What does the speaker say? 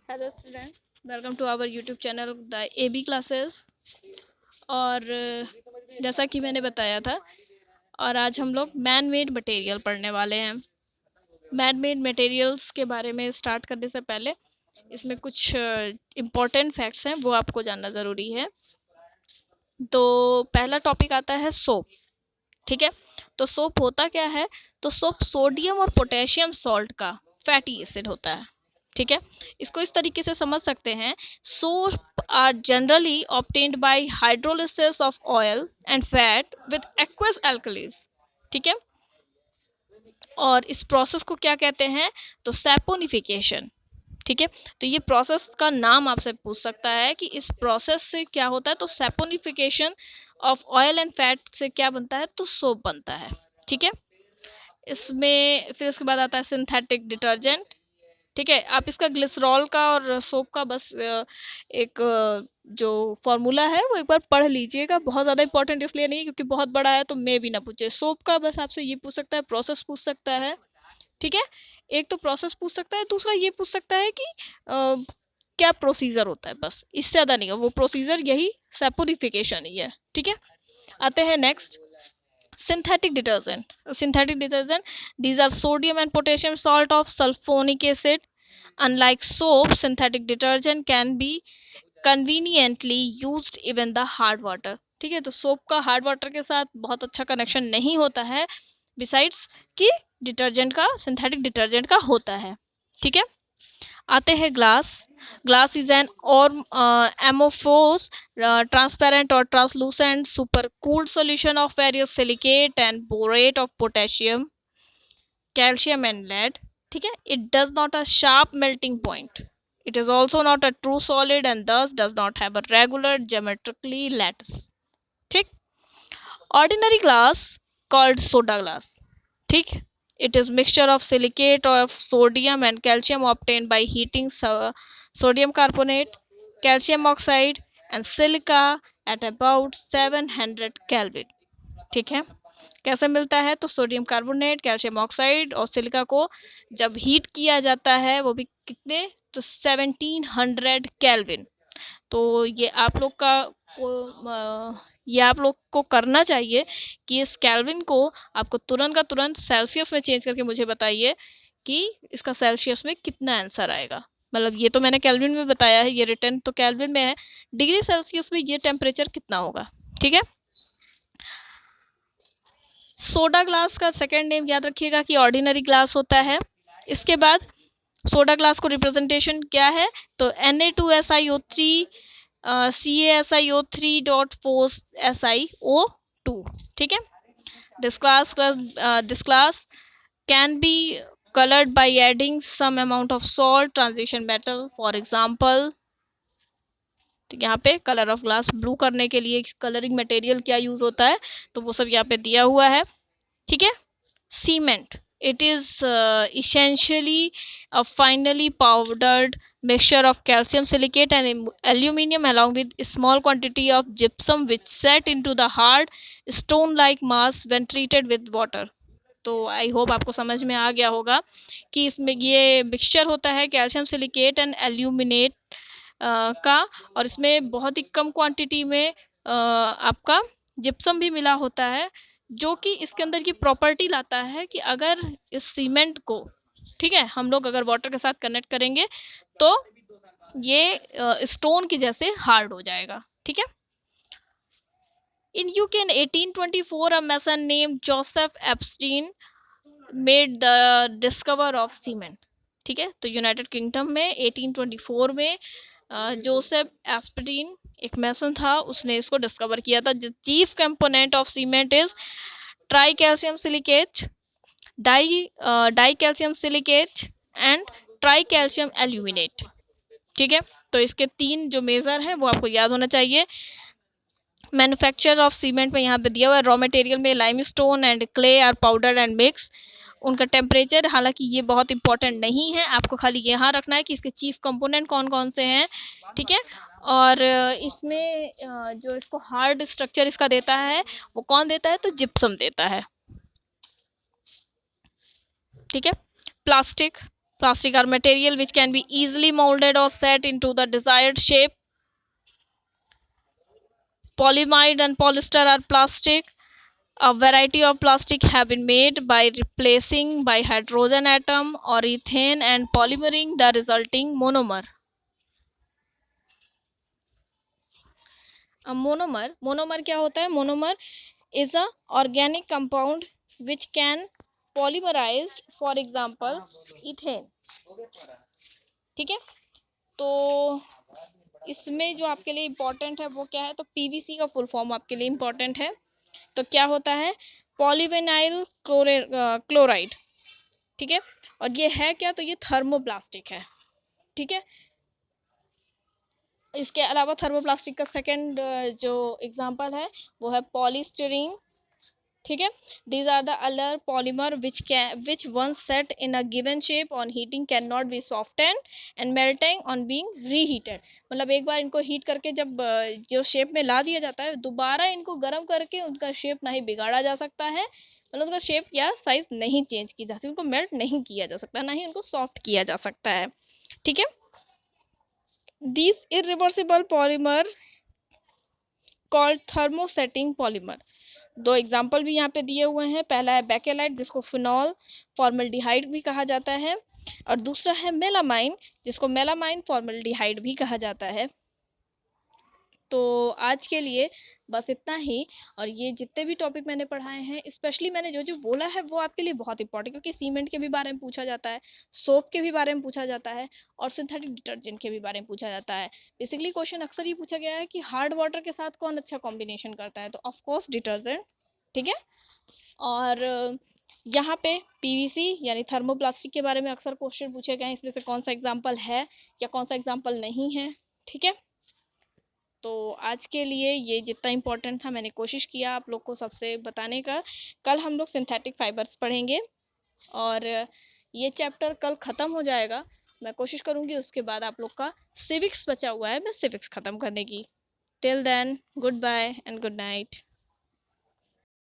Hello student, welcome to our YouTube channel the AB classes. और जैसा कि मैंने बताया था, और आज हम लोग मैन मेड मटेरियल पढ़ने वाले हैं। मैन मेड मटेरियल्स के बारे में स्टार्ट करने से पहले इसमें कुछ इम्पोर्टेंट फैक्ट्स हैं, वो आपको जानना ज़रूरी है। तो पहला टॉपिक आता है सोप। ठीक है, तो सोप होता क्या है? तो सोप सोडियम और पोटेशियम सॉल्ट का फैटी एसिड होता है। ठीक है, इसको इस तरीके से समझ सकते हैं। Soap are generally obtained by hydrolysis of oil and fat with aqueous alkalis. ठीक है, और इस प्रोसेस को क्या कहते हैं? तो सैपोनिफिकेशन। ठीक है, तो ये प्रोसेस का नाम आपसे पूछ सकता है कि इस प्रोसेस से क्या होता है। तो saponification of oil and fat से क्या बनता है? तो सोप बनता है। ठीक है, इसमें फिर इसके बाद आता है सिंथेटिक डिटर्जेंट। ठीक है, आप इसका ग्लिसरॉल का और सोप का बस एक जो फॉर्मूला है वो एक बार पढ़ लीजिएगा। बहुत ज़्यादा इंपॉर्टेंट इसलिए नहीं क्योंकि बहुत बड़ा है, तो मे भी ना पूछे। सोप का बस आपसे ये पूछ सकता है, प्रोसेस पूछ सकता है। ठीक है, एक तो प्रोसेस पूछ सकता है, दूसरा ये पूछ सकता है कि क्या प्रोसीजर होता है, बस इससे ज़्यादा नहीं है। वो प्रोसीजर यही सैपोनिफिकेशन ही है। ठीक है, आते हैं next, synthetic detergent. Synthetic detergent, these are sodium and potassium salt of sulfonic acid. Unlike soap, synthetic detergent can be conveniently used even the hard water. ठीक है, तो सोप का हार्ड वाटर के साथ बहुत अच्छा कनेक्शन नहीं होता है, बिसाइड्स कि डिटर्जेंट का, सिंथेटिक डिटर्जेंट का होता है। ठीक है, आते हैं ग्लास। ग्लास इज एन और amorphous transparent or translucent super cooled solution of various silicate and borate of potassium, calcium and lead. ठीक है, it does not a sharp melting point. It is also not a true solid and thus does not have a regular geometrically lattice. ठीक, ordinary glass called soda glass. ठीक, it is mixture of silicate of sodium and calcium obtained by heating sodium carbonate, calcium oxide and silica at about 700 Kelvin. ठीक है, कैसे मिलता है? तो sodium carbonate, calcium oxide और silica को जब हीट किया जाता है, वो भी कितने? तो 1700 केल्विन। तो ये आप लोग का ये आप लोग को करना चाहिए कि इस केल्विन को आपको तुरंत का तुरंत सेल्सियस में चेंज करके मुझे बताइए कि इसका सेल्सियस में कितना आंसर आएगा। मतलब ये तो मैंने केल्विन में बताया है, ये रिटर्न तो केल्विन में है, डिग्री सेल्सियस में ये टेम्परेचर कितना होगा। ठीक है, सोडा ग्लास का सेकेंड नेम याद रखिएगा कि ऑर्डिनरी ग्लास होता है। इसके बाद सोडा ग्लास को रिप्रेजेंटेशन क्या है? तो Na2SiO3 CaSiO3.4SiO2। ठीक है, this class can be colored by adding some amount of salt transition metal, for example। तो यहाँ पे कलर ऑफ ग्लास ब्लू करने के लिए कलरिंग मटेरियल क्या यूज होता है, तो वो सब यहाँ पे दिया हुआ है। ठीक है, cement, it is essentially a finely powdered mixture of calcium silicate and aluminum along with a small quantity of gypsum which set into the hard stone like mass when treated with water। तो I hope आपको समझ में आ गया होगा कि इसमें ये mixture होता है कैल्शियम सिलिकेट एंड एल्यूमिनेट का, और इसमें बहुत ही कम क्वांटिटी में आपका जिप्सम भी मिला होता है, जो कि इसके अंदर की प्रॉपर्टी लाता है कि अगर इस सीमेंट को, ठीक है, हम लोग अगर वाटर के साथ कनेक्ट करेंगे तो ये स्टोन की जैसे हार्ड हो जाएगा। ठीक है, in UK in 1824 a mason named Joseph Epstein made the discover of cement। ठीक है, तो यूनाइटेड किंगडम में 1824 में जोसेफ एस्पटीन एक मैसन था, उसने इसको डिस्कवर किया था। Chief component of cement is try calcium silicate, die calcium silicate and try calcium aluminate. ठीक है, तो इसके तीन जो मेजर हैं वो आपको याद होना चाहिए। मैन्युफैक्चर ऑफ सीमेंट में यहाँ पे दिया हुआ है, रॉ मटेरियल में limestone and clay are powder and mix. उनका टेम्परेचर, हालांकि ये बहुत इंपॉर्टेंट नहीं है, आपको खाली यहाँ रखना है कि इसके चीफ कंपोनेंट कौन कौन से हैं। ठीक है, और इसमें जो इसको हार्ड स्ट्रक्चर इसका देता है वो कौन देता है? तो जिप्सम देता है। ठीक है, plastic, Plastic are material which can be easily molded or set into the desired shape. Polyamide and polyester are plastic. A variety of plastic have been made by replacing by hydrogen atom or ethane and polymering the resulting monomer. A monomer क्या होता है? Monomer is a organic compound which can polymerized, for example ethane. ठीक है, तो इसमें जो आपके लिए इम्पोर्टेंट है वो क्या है? तो पीवीसी का फुल फॉर्म आपके लिए इम्पोर्टेंट है। तो क्या होता है? Polyvinyl chloride. ठीक है, और ये है क्या? तो ये थर्मोप्लास्टिक है। ठीक है, इसके अलावा थर्मोप्लास्टिक का सेकंड जो एग्जांपल है वो है पॉलीस्टीरीन। ठीक है, these are the other polymer which once set in a given shape on heating cannot be softened and melting on being reheated। मतलब एक बार इनको हीट करके जब जो शेप में ला दिया जाता है, दोबारा इनको गर्म करके उनका शेप नहीं बिगाड़ा जा सकता है, मतलब उनका शेप या साइज नहीं चेंज की जा सकती, उनको मेल्ट नहीं किया जा सकता, ना ही उनको सॉफ्ट किया जा सकता है। ठीक है, these irreversible polymer called thermosetting polymer। दो एग्जाम्पल भी यहाँ पे दिए हुए हैं। पहला है बेकेलाइट जिसको फिनॉल फॉर्मल्डिहाइड भी कहा जाता है, और दूसरा है मेलामाइन जिसको मेलामाइन फॉर्मल्डिहाइड भी कहा जाता है। तो आज के लिए बस इतना ही। और ये जितने भी टॉपिक मैंने पढ़ाए हैं, स्पेशली मैंने जो जो बोला है वो आपके लिए बहुत इंपॉर्टेंट, क्योंकि सीमेंट के भी बारे में पूछा जाता है, सोप के भी बारे में पूछा जाता है, और सिंथेटिक डिटर्जेंट के भी बारे में पूछा जाता है। बेसिकली क्वेश्चन अक्सर ये पूछा गया है कि हार्ड वाटर के साथ कौन अच्छा कॉम्बिनेशन करता है, तो ऑफकोर्स डिटर्जेंट। ठीक है, और यहाँ पे पीवीसी यानी थर्मोप्लास्टिक के बारे में अक्सर क्वेश्चन पूछे गए हैं, इसमें से कौन सा एग्जाम्पल है या कौन सा एग्जाम्पल नहीं है। ठीक है, तो आज के लिए ये जितना इम्पोर्टेंट था मैंने कोशिश किया आप लोग को सबसे बताने का। कल हम लोग सिंथेटिक फाइबर्स पढ़ेंगे, और ये चैप्टर कल ख़त्म हो जाएगा। मैं कोशिश करूँगी उसके बाद आप लोग का सिविक्स बचा हुआ है, मैं सिविक्स ख़त्म करने की। Till then good bye and good night.